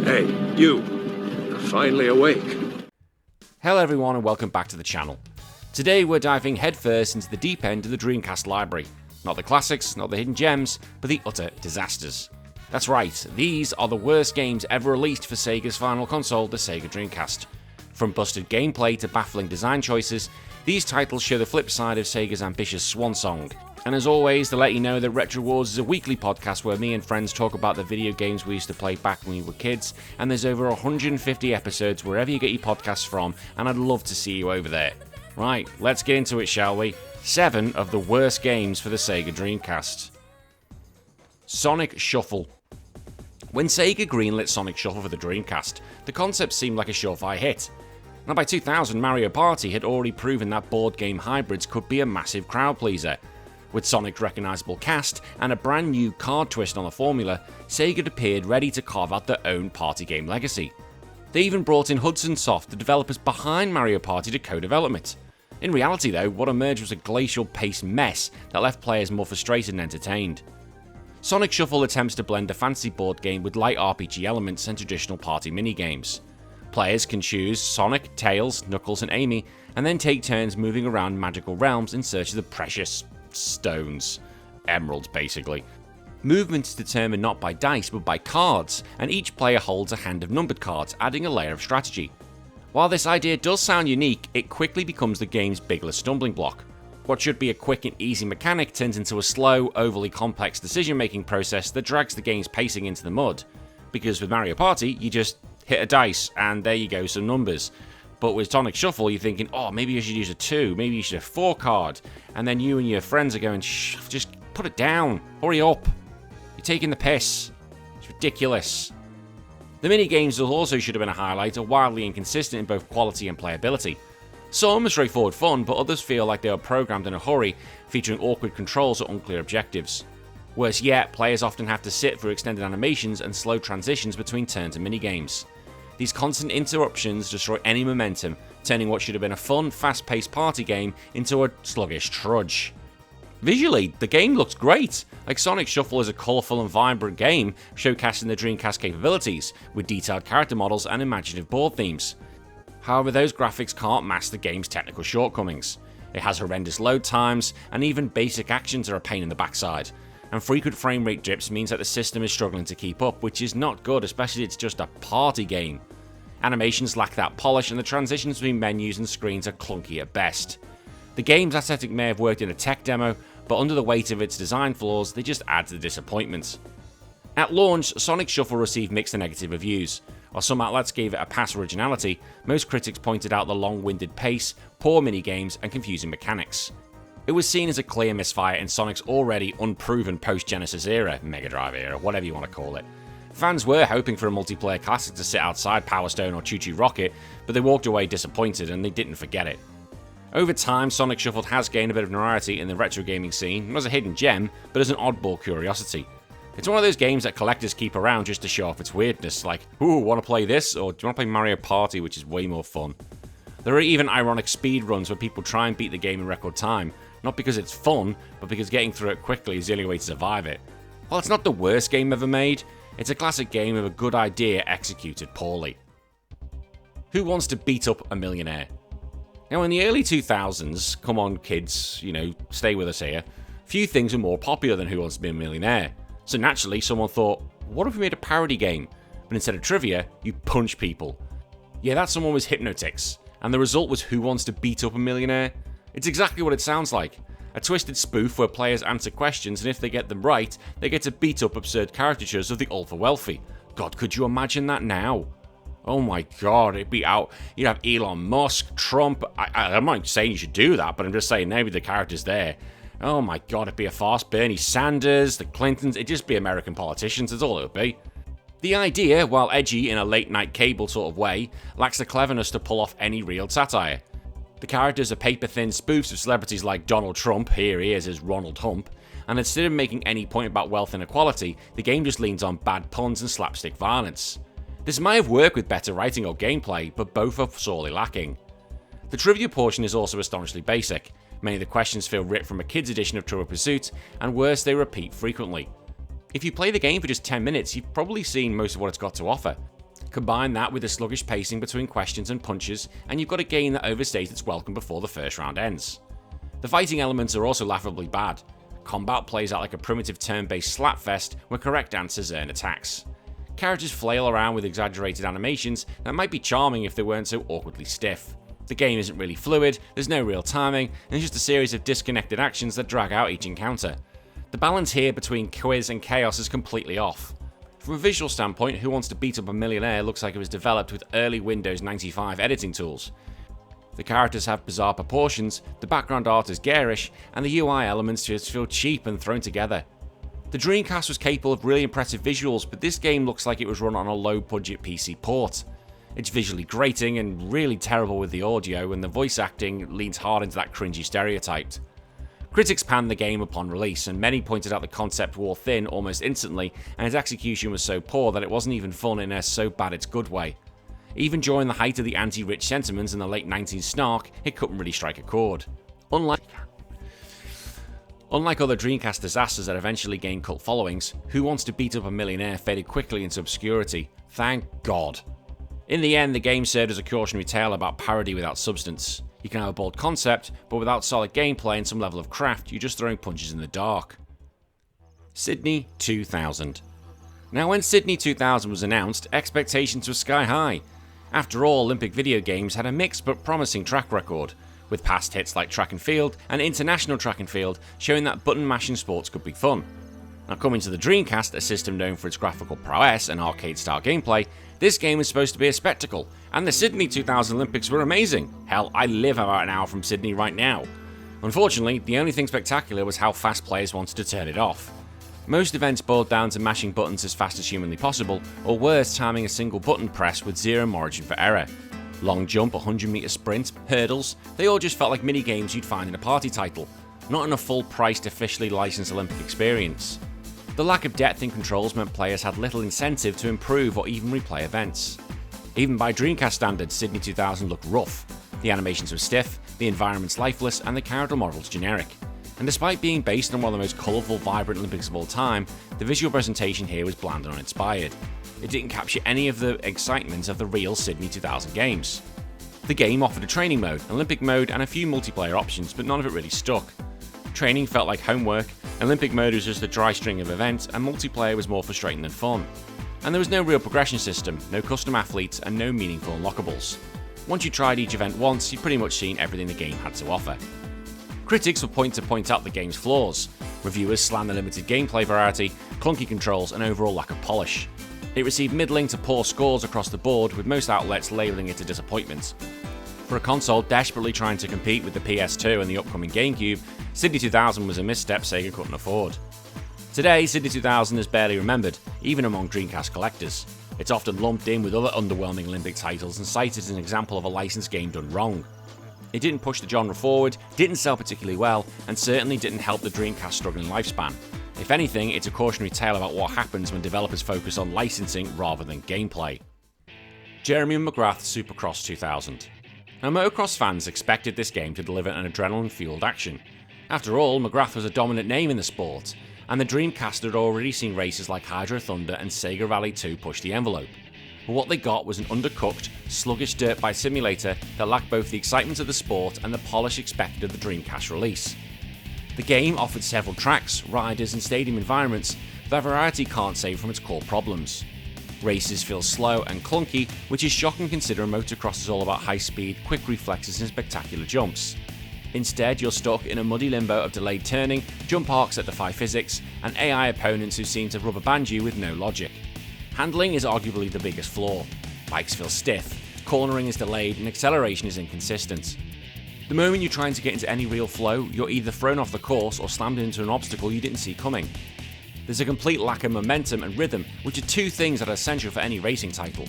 Hey, you. You're finally awake. Hello everyone and welcome back to the channel. Today we're diving headfirst into the deep end of the Dreamcast library. Not the classics, not the hidden gems, but the utter disasters. That's right, these are the worst games ever released for Sega's final console, the Sega Dreamcast. From busted gameplay to baffling design choices, these titles show the flip side of Sega's ambitious swan song. And as always, to let you know that Retro Wars is a weekly podcast where me and friends talk about the video games we used to play back when we were kids, and there's over 150 episodes wherever you get your podcasts from, and I'd love to see you over there. Right, let's get into it, shall we? 7 of the worst games for the Sega Dreamcast. Sonic Shuffle. When Sega greenlit Sonic Shuffle for the Dreamcast, the concept seemed like a surefire hit. Now by 2000, Mario Party had already proven that board game hybrids could be a massive crowd pleaser. With Sonic's recognisable cast and a brand new card twist on the formula, Sega appeared ready to carve out their own party game legacy. They even brought in Hudson Soft, the developers behind Mario Party, to co-development. In reality though, what emerged was a glacial-paced mess that left players more frustrated and entertained. Sonic Shuffle attempts to blend a fantasy board game with light RPG elements and traditional party minigames. Players can choose Sonic, Tails, Knuckles and Amy, and then take turns moving around magical realms in search of the precious stones. Emeralds, basically. Movement is determined not by dice but by cards, and each player holds a hand of numbered cards, adding a layer of strategy. While this idea does sound unique, it quickly becomes the game's biggest stumbling block. What should be a quick and easy mechanic turns into a slow, overly complex decision-making process that drags the game's pacing into the mud. Because with Mario Party, you just hit a dice, and there you go, some numbers. But with Sonic Shuffle, you're thinking, oh, maybe you should use a 2, maybe you should have 4 card. And then you and your friends are going, shh, just put it down, hurry up. You're taking the piss. It's ridiculous. The minigames also should have been a highlight, are wildly inconsistent in both quality and playability. Some are straightforward fun, but others feel like they were programmed in a hurry, featuring awkward controls or unclear objectives. Worse yet, players often have to sit for extended animations and slow transitions between turns and minigames. These constant interruptions destroy any momentum, turning what should have been a fun, fast-paced party game into a sluggish trudge. Visually, the game looks great. Like Sonic Shuffle is a colourful and vibrant game, showcasing the Dreamcast capabilities, with detailed character models and imaginative board themes. However, those graphics can't mask the game's technical shortcomings. It has horrendous load times, and even basic actions are a pain in the backside. And frequent frame rate dips means that the system is struggling to keep up, which is not good, especially it's just a party game. Animations lack that polish, and the transitions between menus and screens are clunky at best. The game's aesthetic may have worked in a tech demo, but under the weight of its design flaws, they just add to the disappointment. At launch, Sonic Shuffle received mixed and negative reviews. While some outlets gave it a pass for originality, most critics pointed out the long-winded pace, poor minigames, and confusing mechanics. It was seen as a clear misfire in Sonic's already unproven post-Genesis era, Mega Drive era, whatever you want to call it. Fans were hoping for a multiplayer classic to sit outside Power Stone or Choo Choo Rocket, but they walked away disappointed and they didn't forget it. Over time, Sonic Shuffle has gained a bit of notoriety in the retro gaming scene, not as a hidden gem, but as an oddball curiosity. It's one of those games that collectors keep around just to show off its weirdness, like, ooh, want to play this? Or do you want to play Mario Party, which is way more fun? There are even ironic speedruns where people try and beat the game in record time, not because it's fun, but because getting through it quickly is the only way to survive it. While it's not the worst game ever made, it's a classic game with a good idea executed poorly. Who wants to beat up a millionaire? Now in the early 2000s, come on kids, stay with us here, few things were more popular than Who Wants to Be a Millionaire. So naturally someone thought, what if we made a parody game? But instead of trivia, you punch people. Yeah, that someone was Hypnotix, and the result was Who Wants to Beat Up a Millionaire? It's exactly what it sounds like. A twisted spoof where players answer questions, and if they get them right, they get to beat up absurd caricatures of the ultra-wealthy. God, could you imagine that now? Oh my god, it'd be out. You'd have Elon Musk, Trump. I'm not saying you should do that, but I'm just saying maybe the characters there. Oh my god, it'd be a farce. Bernie Sanders, the Clintons, it'd just be American politicians, that's all it would be. The idea, while edgy in a late-night cable sort of way, lacks the cleverness to pull off any real satire. The characters are paper-thin spoofs of celebrities like Donald Trump, here he is as Ronald Hump, and instead of making any point about wealth inequality, the game just leans on bad puns and slapstick violence. This might have worked with better writing or gameplay, but both are sorely lacking. The trivia portion is also astonishingly basic. Many of the questions feel ripped from a kid's edition of Trivial Pursuit, and worse, they repeat frequently. If you play the game for just 10 minutes, you've probably seen most of what it's got to offer. Combine that with the sluggish pacing between questions and punches, and you've got a game that overstays its welcome before the first round ends. The fighting elements are also laughably bad. Combat plays out like a primitive turn-based slapfest where correct answers earn attacks. Characters flail around with exaggerated animations that might be charming if they weren't so awkwardly stiff. The game isn't really fluid, there's no real timing, and it's just a series of disconnected actions that drag out each encounter. The balance here between quiz and chaos is completely off. From a visual standpoint, Who Wants to Beat Up a Millionaire looks like it was developed with early Windows 95 editing tools. The characters have bizarre proportions, the background art is garish, and the UI elements just feel cheap and thrown together. The Dreamcast was capable of really impressive visuals, but this game looks like it was run on a low-budget PC port. It's visually grating and really terrible with the audio, and the voice acting leans hard into that cringy stereotype. Critics panned the game upon release, and many pointed out the concept wore thin almost instantly, and its execution was so poor that it wasn't even fun in a so bad it's good way. Even during the height of the anti-rich sentiments in the late 90s snark, it couldn't really strike a chord. Unlike other Dreamcast disasters that eventually gained cult followings, Who Wants to Beat Up a Millionaire faded quickly into obscurity. Thank God. In the end, the game served as a cautionary tale about parody without substance. You can have a bold concept, but without solid gameplay and some level of craft, you're just throwing punches in the dark. Sydney 2000. Now, when Sydney 2000 was announced, expectations were sky high. After all, Olympic video games had a mixed but promising track record, with past hits like track and field and international track and field showing that button-mashing sports could be fun. Now, coming to the Dreamcast, a system known for its graphical prowess and arcade-style gameplay, this game was supposed to be a spectacle, and the Sydney 2000 Olympics were amazing. Hell, I live about an hour from Sydney right now. Unfortunately, the only thing spectacular was how fast players wanted to turn it off. Most events boiled down to mashing buttons as fast as humanly possible, or worse, timing a single button press with zero margin for error. Long jump, 100-meter sprint, hurdles, they all just felt like mini-games you'd find in a party title, not in a full-priced, officially licensed Olympic experience. The lack of depth in controls meant players had little incentive to improve or even replay events. Even by Dreamcast standards, Sydney 2000 looked rough. The animations were stiff, the environments lifeless, and the character models generic. And despite being based on one of the most colourful, vibrant Olympics of all time, the visual presentation here was bland and uninspired. It didn't capture any of the excitement of the real Sydney 2000 games. The game offered a training mode, Olympic mode, and a few multiplayer options, but none of it really stuck. Training felt like homework, Olympic mode was just a dry string of events, and multiplayer was more frustrating than fun. And there was no real progression system, no custom athletes, and no meaningful unlockables. Once you tried each event once, you'd pretty much seen everything the game had to offer. Critics were point out the game's flaws. Reviewers slammed the limited gameplay variety, clunky controls, and overall lack of polish. It received middling to poor scores across the board, with most outlets labelling it a disappointment. For a console desperately trying to compete with the PS2 and the upcoming GameCube, Sydney 2000 was a misstep Sega couldn't afford. Today, Sydney 2000 is barely remembered, even among Dreamcast collectors. It's often lumped in with other underwhelming Olympic titles and cited as an example of a licensed game done wrong. It didn't push the genre forward, didn't sell particularly well, and certainly didn't help the Dreamcast's struggling lifespan. If anything, it's a cautionary tale about what happens when developers focus on licensing rather than gameplay. Jeremy McGrath Supercross 2000. Now, motocross fans expected this game to deliver an adrenaline-fueled action. After all, McGrath was a dominant name in the sport, and the Dreamcast had already seen races like Hydro Thunder and Sega Rally 2 push the envelope. But what they got was an undercooked, sluggish dirt bike simulator that lacked both the excitement of the sport and the polish expected of the Dreamcast release. The game offered several tracks, riders, and stadium environments, but that variety can't save from its core problems. Races feel slow and clunky, which is shocking considering motocross is all about high speed, quick reflexes, and spectacular jumps. Instead, you're stuck in a muddy limbo of delayed turning, jump arcs that defy physics, and AI opponents who seem to rubber band you with no logic. Handling is arguably the biggest flaw. Bikes feel stiff, cornering is delayed, and acceleration is inconsistent. The moment you're trying to get into any real flow, you're either thrown off the course or slammed into an obstacle you didn't see coming. There's a complete lack of momentum and rhythm, which are two things that are essential for any racing title.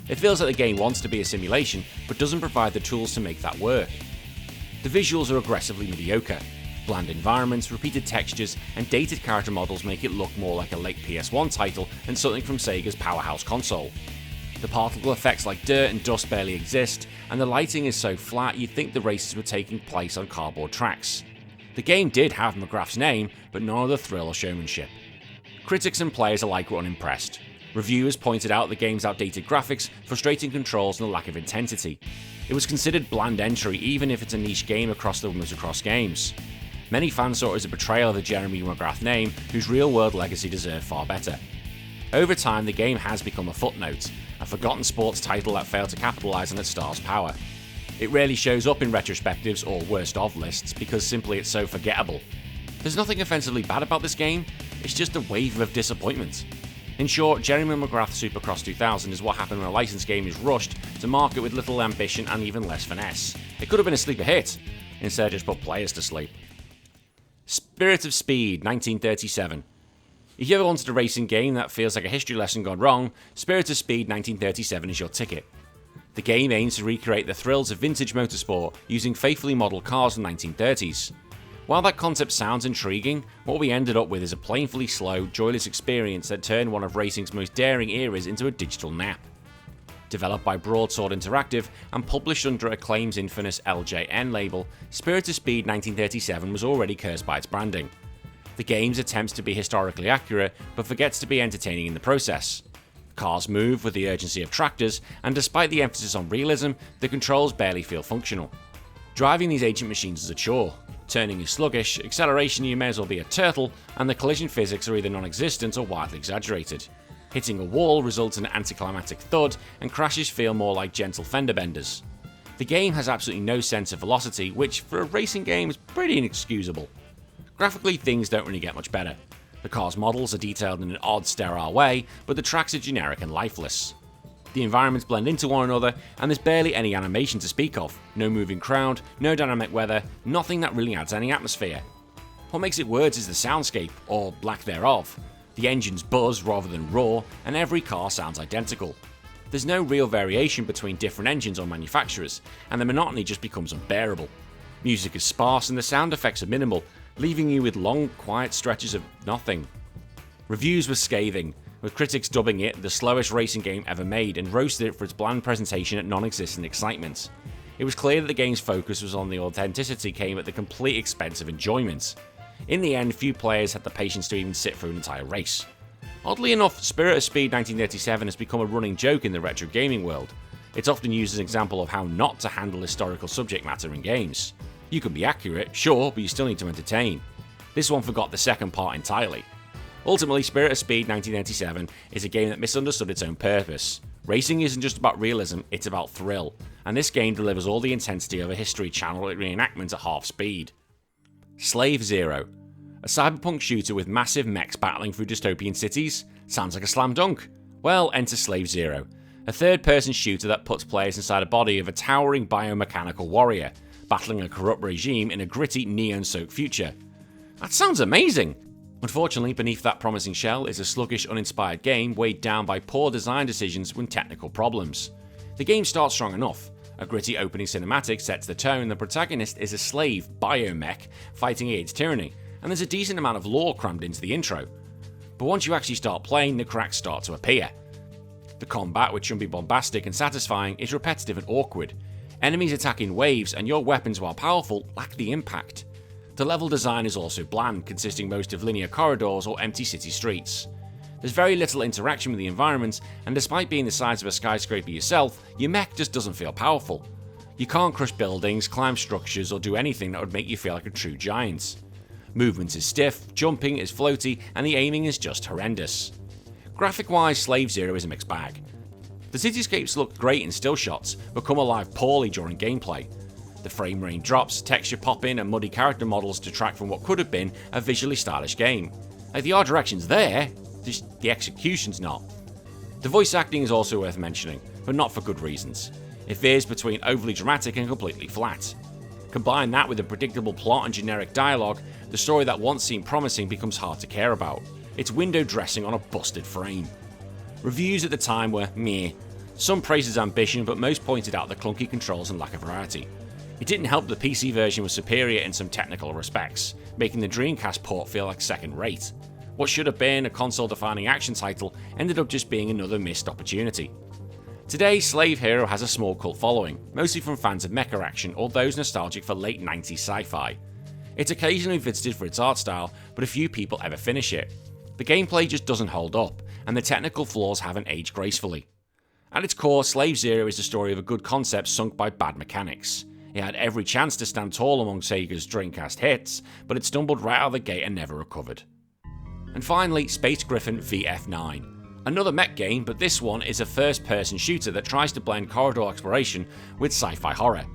It feels like the game wants to be a simulation, but doesn't provide the tools to make that work. The visuals are aggressively mediocre. Bland environments, repeated textures, and dated character models make it look more like a late PS1 title than something from Sega's powerhouse console. The particle effects like dirt and dust barely exist, and the lighting is so flat you'd think the races were taking place on cardboard tracks. The game did have McGrath's name, but none of the thrill or showmanship. Critics and players alike were unimpressed. Reviewers pointed out the game's outdated graphics, frustrating controls, and a lack of intensity. It was considered bland entry even if it's a niche game across the motocross games. Many fans saw it as a betrayal of the Jeremy McGrath name, whose real-world legacy deserved far better. Over time, the game has become a footnote, a forgotten sports title that failed to capitalise on its star's power. It rarely shows up in retrospectives or worst of lists because simply it's so forgettable. There's nothing offensively bad about this game, it's just a wave of disappointment. In short, Jeremy McGrath's Supercross 2000 is what happened when a licensed game is rushed to market with little ambition and even less finesse. It could have been a sleeper hit, instead just put players to sleep. Spirit of Speed 1937. If you ever wanted a racing game that feels like a history lesson gone wrong, Spirit of Speed 1937 is your ticket. The game aims to recreate the thrills of vintage motorsport using faithfully modelled cars from the 1930s. While that concept sounds intriguing, what we ended up with is a painfully slow, joyless experience that turned one of racing's most daring eras into a digital nap. Developed by Broadsword Interactive and published under Acclaim's infamous LJN label, Spirit of Speed 1937 was already cursed by its branding. The game attempts to be historically accurate, but forgets to be entertaining in the process. Cars move with the urgency of tractors, and despite the emphasis on realism, the controls barely feel functional. Driving these ancient machines is a chore. Turning is sluggish, acceleration you may as well be a turtle, and the collision physics are either non-existent or wildly exaggerated. Hitting a wall results in an anticlimactic thud, and crashes feel more like gentle fender benders. The game has absolutely no sense of velocity, which for a racing game is pretty inexcusable. Graphically, things don't really get much better. The car's models are detailed in an odd, sterile way, but the tracks are generic and lifeless. The environments blend into one another, and there's barely any animation to speak of. No moving crowd, no dynamic weather, nothing that really adds any atmosphere. What makes it worse is the soundscape, or lack thereof. The engines buzz rather than roar, and every car sounds identical. There's no real variation between different engines or manufacturers, and the monotony just becomes unbearable. Music is sparse and the sound effects are minimal, leaving you with long, quiet stretches of nothing. Reviews were scathing, with critics dubbing it the slowest racing game ever made and roasted it for its bland presentation and non-existent excitement. It was clear that the game's focus was on the authenticity came at the complete expense of enjoyment. In the end, few players had the patience to even sit through an entire race. Oddly enough, Spirit of Speed 1937 has become a running joke in the retro gaming world. It's often used as an example of how not to handle historical subject matter in games. You can be accurate, sure, but you still need to entertain. This one forgot the second part entirely. Ultimately, Spirit of Speed 1987 is a game that misunderstood its own purpose. Racing isn't just about realism, it's about thrill, and this game delivers all the intensity of a History Channel reenactment at half speed. Slave Zero. A cyberpunk shooter with massive mechs battling through dystopian cities? Sounds like a slam dunk. Well, enter Slave Zero, a third-person shooter that puts players inside a body of a towering biomechanical warrior, battling a corrupt regime in a gritty, neon-soaked future. That sounds amazing! Unfortunately, beneath that promising shell is a sluggish, uninspired game weighed down by poor design decisions and technical problems. The game starts strong enough. A gritty opening cinematic sets the tone, and the protagonist is a slave, biomech, fighting against tyranny, and there's a decent amount of lore crammed into the intro. But once you actually start playing, the cracks start to appear. The combat, which should be bombastic and satisfying, is repetitive and awkward. Enemies attack in waves, and your weapons, while powerful, lack the impact. The level design is also bland, consisting most of linear corridors or empty city streets. There's very little interaction with the environment, and despite being the size of a skyscraper yourself, your mech just doesn't feel powerful. You can't crush buildings, climb structures, or do anything that would make you feel like a true giant. Movement is stiff, jumping is floaty, and the aiming is just horrendous. Graphic-wise, Slave Zero is a mixed bag. The cityscapes look great in still shots, but come alive poorly during gameplay. The frame rate drops, texture pop-in, and muddy character models detract from what could have been a visually stylish game. Like, the art direction's there, just the execution's not. The voice acting is also worth mentioning, but not for good reasons. It veers between overly dramatic and completely flat. Combine that with a predictable plot and generic dialogue, the story that once seemed promising becomes hard to care about. It's window dressing on a busted frame. Reviews at the time were meh. Some praised its ambition, but most pointed out the clunky controls and lack of variety. It didn't help the PC version was superior in some technical respects, making the Dreamcast port feel like second rate. What should have been a console-defining action title ended up just being another missed opportunity. Today, Slave Hero has a small cult following, mostly from fans of mecha action or those nostalgic for late 90s sci-fi. It's occasionally visited for its art style, but a few people ever finish it. The gameplay just doesn't hold up, and the technical flaws haven't aged gracefully. At its core, Slave Zero is the story of a good concept sunk by bad mechanics. It had every chance to stand tall among Sega's Dreamcast hits, but it stumbled right out of the gate and never recovered. And finally, Space Griffin VF9. Another mech game, but this one is a first-person shooter that tries to blend corridor exploration with sci-fi horror.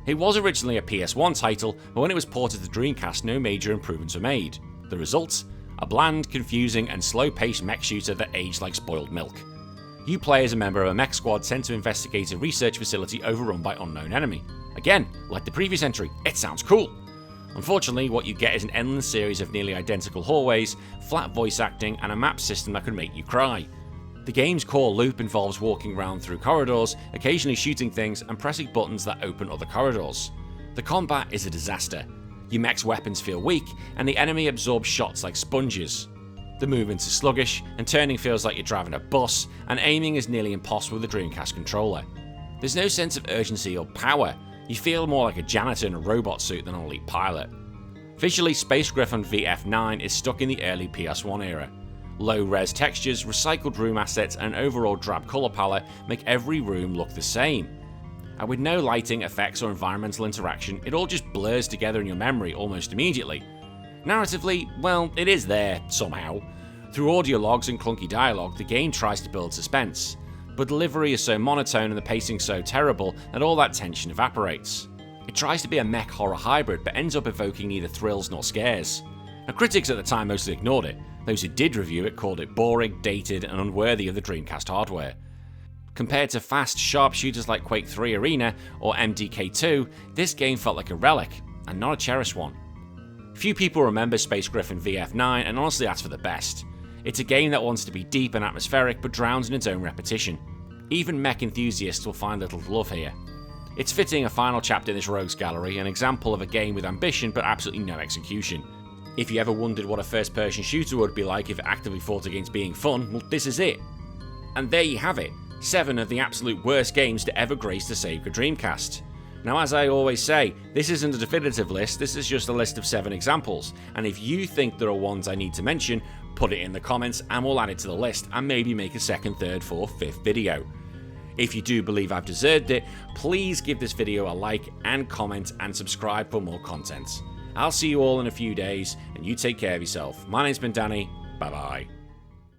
It was originally a PS1 title, but when it was ported to Dreamcast, no major improvements were made. The result? A bland, confusing, and slow-paced mech shooter that aged like spoiled milk. You play as a member of a mech squad sent to investigate a research facility overrun by unknown enemy. Again, like the previous entry, it sounds cool. Unfortunately, what you get is an endless series of nearly identical hallways, flat voice acting, and a map system that could make you cry. The game's core loop involves walking around through corridors, occasionally shooting things, and pressing buttons that open other corridors. The combat is a disaster. Your mech's weapons feel weak, and the enemy absorbs shots like sponges. The movement is sluggish, and turning feels like you're driving a bus, and aiming is nearly impossible with the Dreamcast controller. There's no sense of urgency or power. You feel more like a janitor in a robot suit than an elite pilot. Visually, Space Griffin VF9 is stuck in the early PS1 era. Low-res textures, recycled room assets, and an overall drab colour palette make every room look the same. And with no lighting, effects, or environmental interaction, it all just blurs together in your memory almost immediately. Narratively, well, it is there, somehow. Through audio logs and clunky dialogue, the game tries to build suspense, but delivery is so monotone and the pacing so terrible that all that tension evaporates. It tries to be a mech horror hybrid, but ends up evoking neither thrills nor scares. Now, critics at the time mostly ignored it. Those who did review it called it boring, dated, and unworthy of the Dreamcast hardware. Compared to fast, sharp shooters like Quake 3 Arena or MDK2, this game felt like a relic, and not a cherished one. Few people remember Space Griffin VF9, and honestly that's for the best. It's a game that wants to be deep and atmospheric, but drowns in its own repetition. Even mech enthusiasts will find little to love here. It's fitting a final chapter in this rogues gallery, an example of a game with ambition but absolutely no execution. If you ever wondered what a first-person shooter would be like if it actively fought against being fun, well, this is it. And there you have it, 7 of the absolute worst games to ever grace the Sega Dreamcast. Now, as I always say, this isn't a definitive list, this is just a list of 7 examples, and if you think there are ones I need to mention, put it in the comments and we'll add it to the list, and maybe make a 2nd, 3rd, 4th, 5th video. If you do believe I've deserved it, please give this video a like and comment and subscribe for more content. I'll see you all in a few days, and you take care of yourself. My name's been Danny, bye bye.